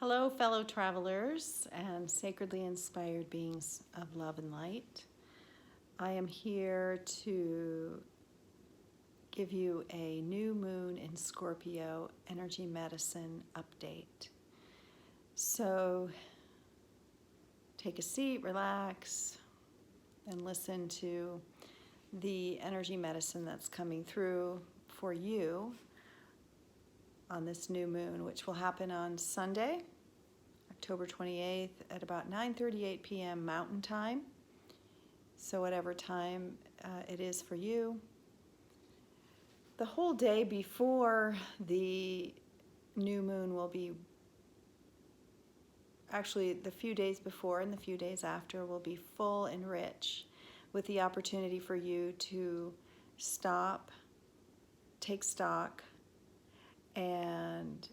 Hello, fellow travelers and sacredly inspired beings of love and light. I am here to give you a new moon in Scorpio energy medicine update. So take a seat, relax, and listen to the energy medicine that's coming through for you on this new moon, which will happen on Sunday, October 28th at about 9:38 p.m. Mountain Time. So whatever time it is for you. The whole day before the new moon will be, actually the few days before and the few days after will be full and rich with the opportunity for you to stop, take stock, and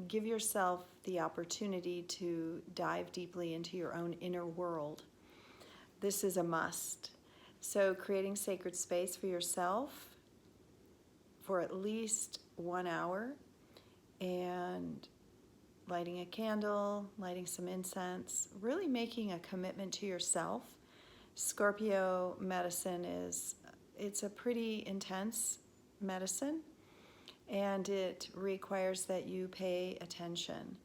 give yourself the opportunity to dive deeply into your own inner world. This is a must. So creating sacred space for yourself for at least 1 hour and lighting a candle, lighting some incense, really making a commitment to yourself. Scorpio medicine it's a pretty intense medicine, and it requires that you pay attention.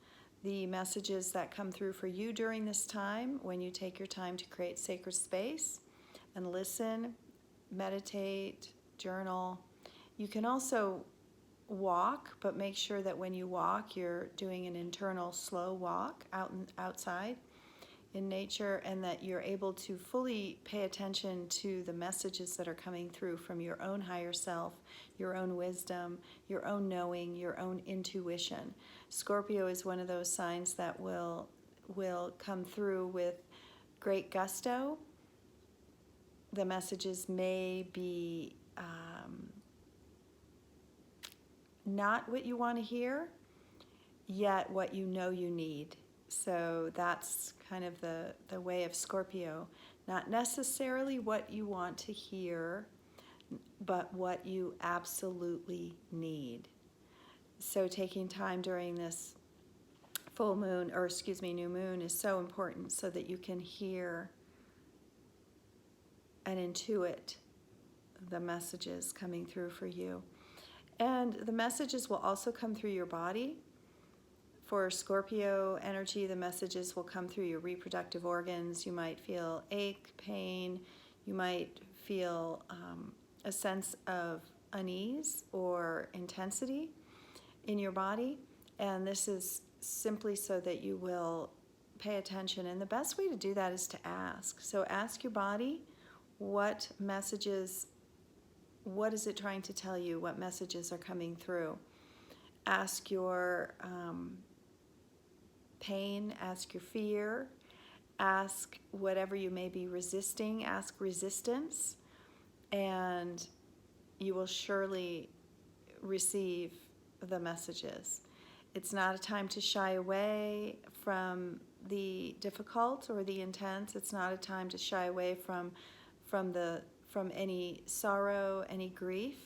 The messages that come through for you during this time, when you take your time to create sacred space and listen, meditate, journal. You can also walk, but make sure that when you walk, you're doing an internal slow walk outside in nature, and that you're able to fully pay attention to the messages that are coming through from your own higher self, your own wisdom, your own knowing, your own intuition. Scorpio is one of those signs that will come through with great gusto. The messages may be not what you want to hear, yet what you know you need. So that's kind of the way of Scorpio. Not necessarily what you want to hear, but what you absolutely need. So taking time during this full moon, or excuse me, new moon is so important so that you can hear and intuit the messages coming through for you. And the messages will also come through your body. For Scorpio energy, the messages will come through your reproductive organs. You might feel ache, pain. You might feel a sense of unease or intensity in your body. And this is simply so that you will pay attention. And the best way to do that is to ask. So ask your body, what messages, what is it trying to tell you? What messages are coming through? Ask your pain, ask your fear, ask whatever you may be resisting, ask resistance, and you will surely receive the messages. It's not a time to shy away from the difficult or the intense. It's not a time to shy away from any sorrow, any grief.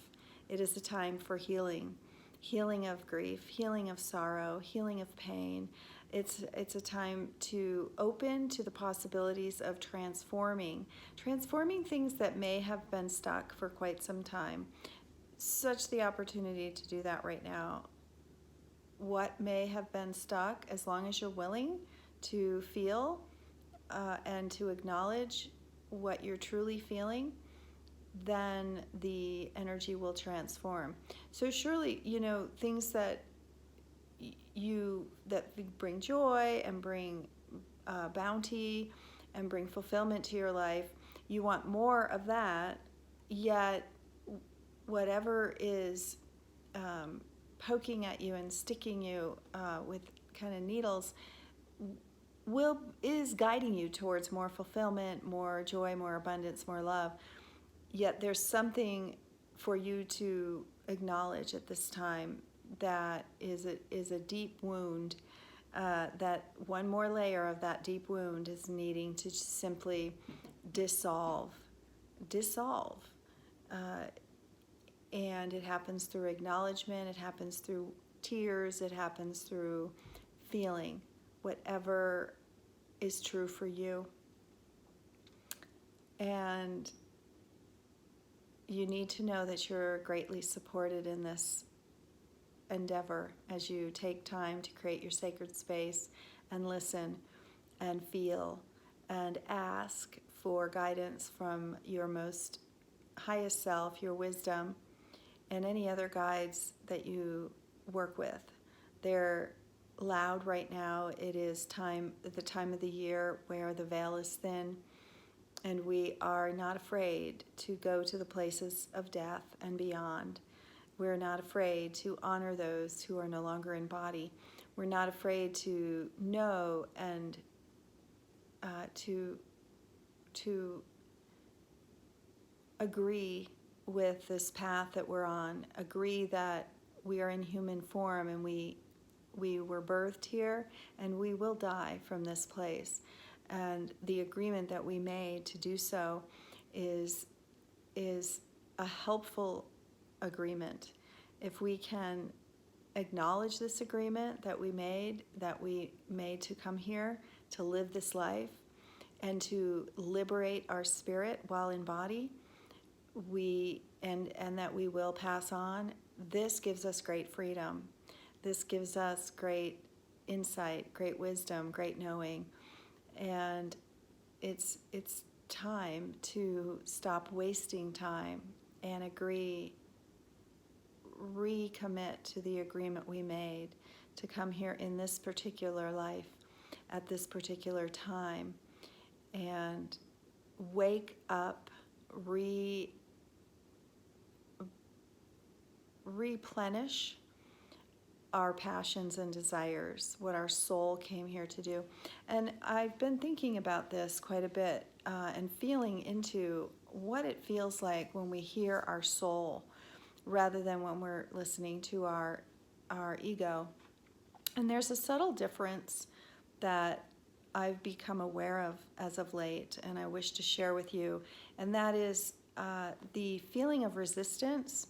It is a time for healing. Healing of grief, healing of sorrow, healing of pain. It's a time to open to the possibilities of transforming things that may have been stuck for quite some time. Such the opportunity to do that right now. What may have been stuck, as long as you're willing to feel and to acknowledge what you're truly feeling, then the energy will transform. So surely, things that bring joy and bring bounty and bring fulfillment to your life, you want more of that, yet whatever is poking at you and sticking you with kind of needles is guiding you towards more fulfillment, more joy, more abundance, more love. Yet there's something for you to acknowledge at this time that is a deep wound, that one more layer of that deep wound is needing to simply dissolve. And it happens through acknowledgement, it happens through tears, it happens through feeling whatever is true for you. And you need to know that you're greatly supported in this endeavor as you take time to create your sacred space and listen and feel and ask for guidance from your most highest self, your wisdom, and any other guides that you work with. They're loud right now. It is the time of the year where the veil is thin, and we are not afraid to go to the places of death and beyond. We're not afraid to honor those who are no longer in body. We're not afraid to know and to agree with this path that we're on, agree that we are in human form and we were birthed here and we will die from this place. And the agreement that we made to do so is a helpful agreement. If we can acknowledge this agreement that we made to come here, to live this life, and to liberate our spirit while in body, and that we will pass on, this gives us great freedom. This gives us great insight, great wisdom, great knowing. And it's time to stop wasting time and recommit to the agreement we made to come here in this particular life at this particular time and wake up, replenish our passions and desires, what our soul came here to do. And I've been thinking about this quite a bit and feeling into what it feels like when we hear our soul rather than when we're listening to our ego. And there's a subtle difference that I've become aware of as of late, and I wish to share with you, and that is the feeling of resistance.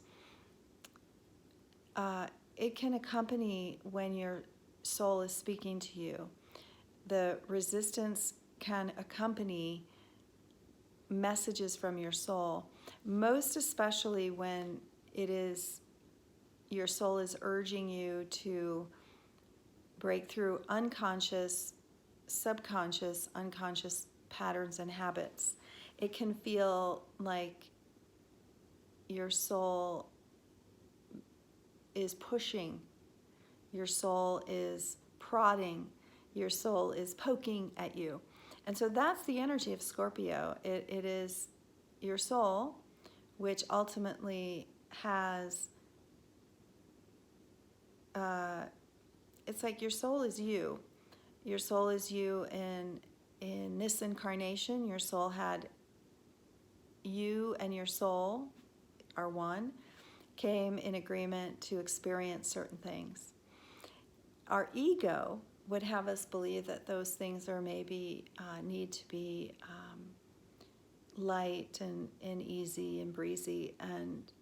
It can accompany when your soul is speaking to you. The resistance can accompany messages from your soul, most especially when it is your soul is urging you to break through unconscious, subconscious, unconscious patterns and habits. It can feel like your soul is pushing, your soul is prodding, your soul is poking at you. And so that's the energy of Scorpio. It is your soul, which ultimately has, it's like your soul is you. Your soul is you in this incarnation. Your soul had, you and your soul are one, came in agreement to experience certain things. Our ego would have us believe that those things are maybe need to be light and easy and breezy, and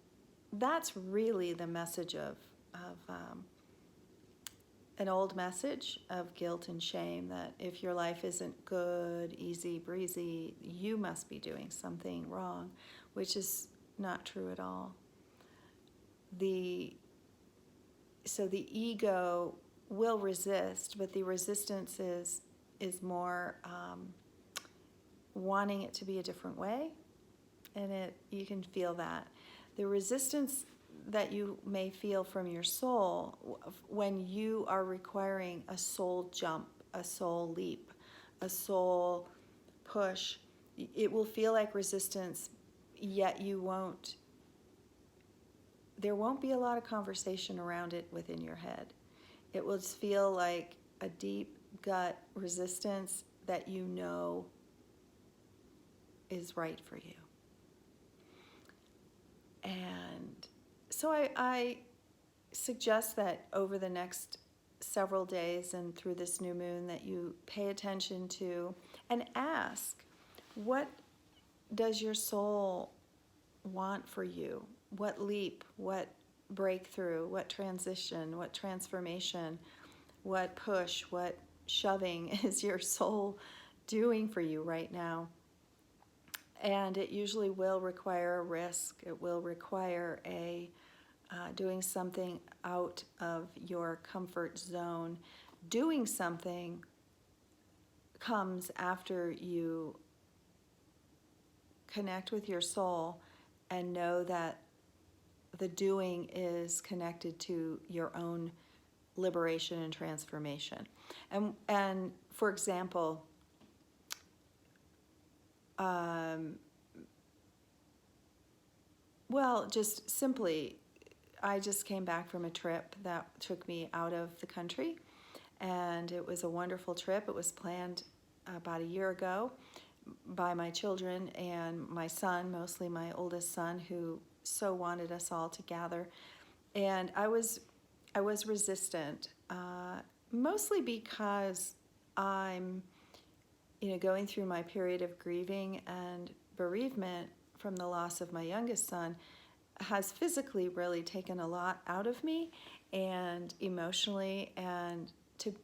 that's really the message of an old message of guilt and shame, that if your life isn't good, easy, breezy, you must be doing something wrong, which is not true at all. So the ego will resist, but the resistance is more wanting it to be a different way, and you can feel that. The resistance that you may feel from your soul when you are requiring a soul jump, a soul leap, a soul push, it will feel like resistance, yet there won't be a lot of conversation around it within your head. It will just feel like a deep gut resistance that you know is right for you. And so I suggest that over the next several days and through this new moon that you pay attention to and ask, what does your soul want for you? What leap, what breakthrough, what transition, what transformation what push, what shoving is your soul doing for you right now. And it usually will require a risk. It will require a doing something out of your comfort zone. Doing something comes after you connect with your soul and know that the doing is connected to your own liberation and transformation. And for example, well, just simply, I just came back from a trip that took me out of the country, and it was a wonderful trip. It was planned about a year ago by my children and my son, mostly my oldest son, who so wanted us all to gather. And I was resistant, mostly because I'm, going through my period of grieving and bereavement from the loss of my youngest son has physically really taken a lot out of me, and emotionally, and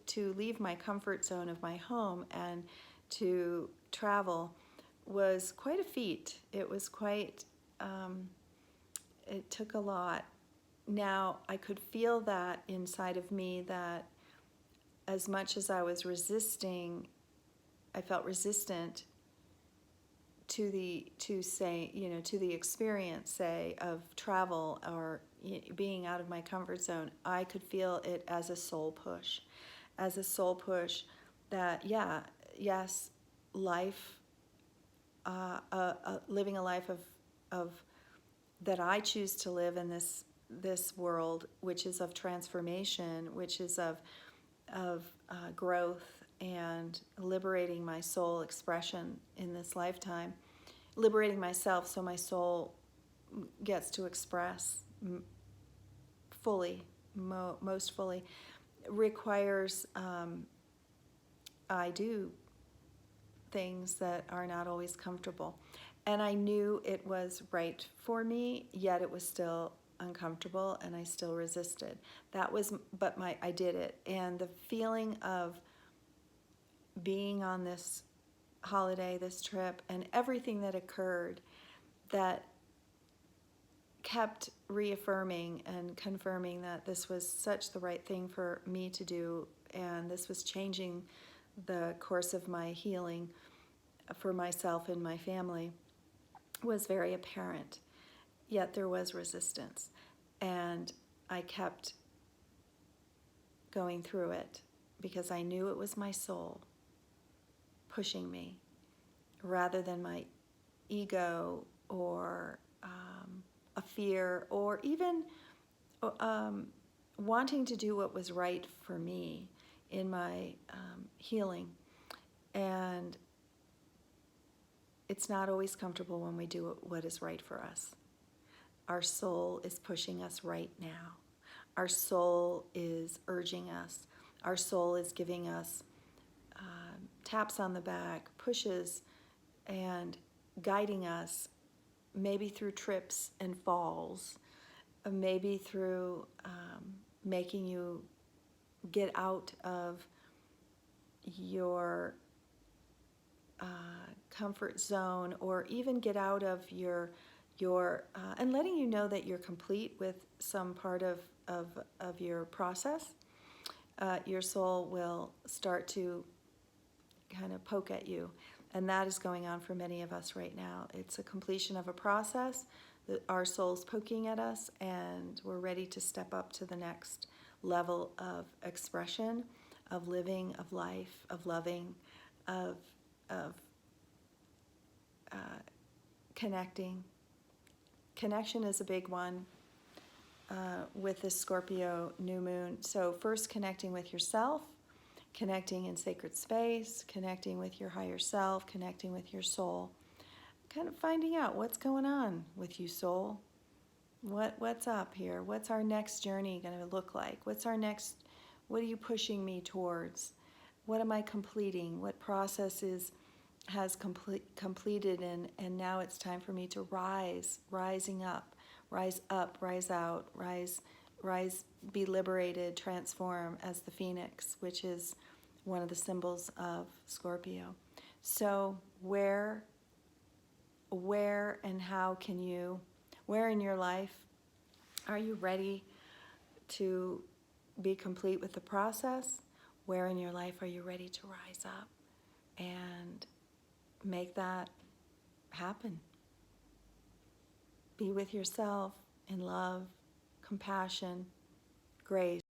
to leave my comfort zone of my home and to travel was quite a feat. It was quite, it took a lot. Now, I could feel that inside of me, that as much as I was resisting, I felt resistant to the experience, say, of travel or being out of my comfort zone. I could feel it as a soul push, that yes, life, living a life of that I choose to live in this world, which is of transformation, which is of growth and liberating my soul expression in this lifetime, liberating myself so my soul gets to express fully, most fully, requires I do things that are not always comfortable. And I knew it was right for me, yet it was still uncomfortable, and I still resisted. I did it. And the feeling of being on this holiday, this trip, and everything that occurred that kept reaffirming and confirming that this was such the right thing for me to do, and this was changing the course of my healing for myself and my family, was very apparent. Yet there was resistance, and I kept going through it because I knew it was my soul pushing me rather than my ego or a fear, or even wanting to do what was right for me in my healing. And it's not always comfortable when we do what is right for us. Our soul is pushing us right now. Our soul is urging us. Our soul is giving us taps on the back, pushes, and guiding us, maybe through trips and falls, maybe through making you get out of your comfort zone, or even get out of your and letting you know that you're complete with some part of your process. Your soul will start to kind of poke at you, and that is going on for many of us right now. It's a completion of a process. Our soul's poking at us, and we're ready to step up to the next level of expression, of living, of life, of loving, of connecting. Connection is a big one with this Scorpio new moon. So first, connecting with yourself, connecting in sacred space, connecting with your higher self, connecting with your soul, kind of finding out what's going on with you, soul. What's up here? What's our next journey going to look like? What are you pushing me towards? What am I completing? What processes has completed, and now it's time for me to rise up, rise out, rise rise, be liberated, transform as the phoenix, which is one of the symbols of Scorpio. So where and how can you, where in your life are you ready to be complete with the process? Where in your life are you ready to rise up and make that happen? Be with yourself in love, compassion, grace.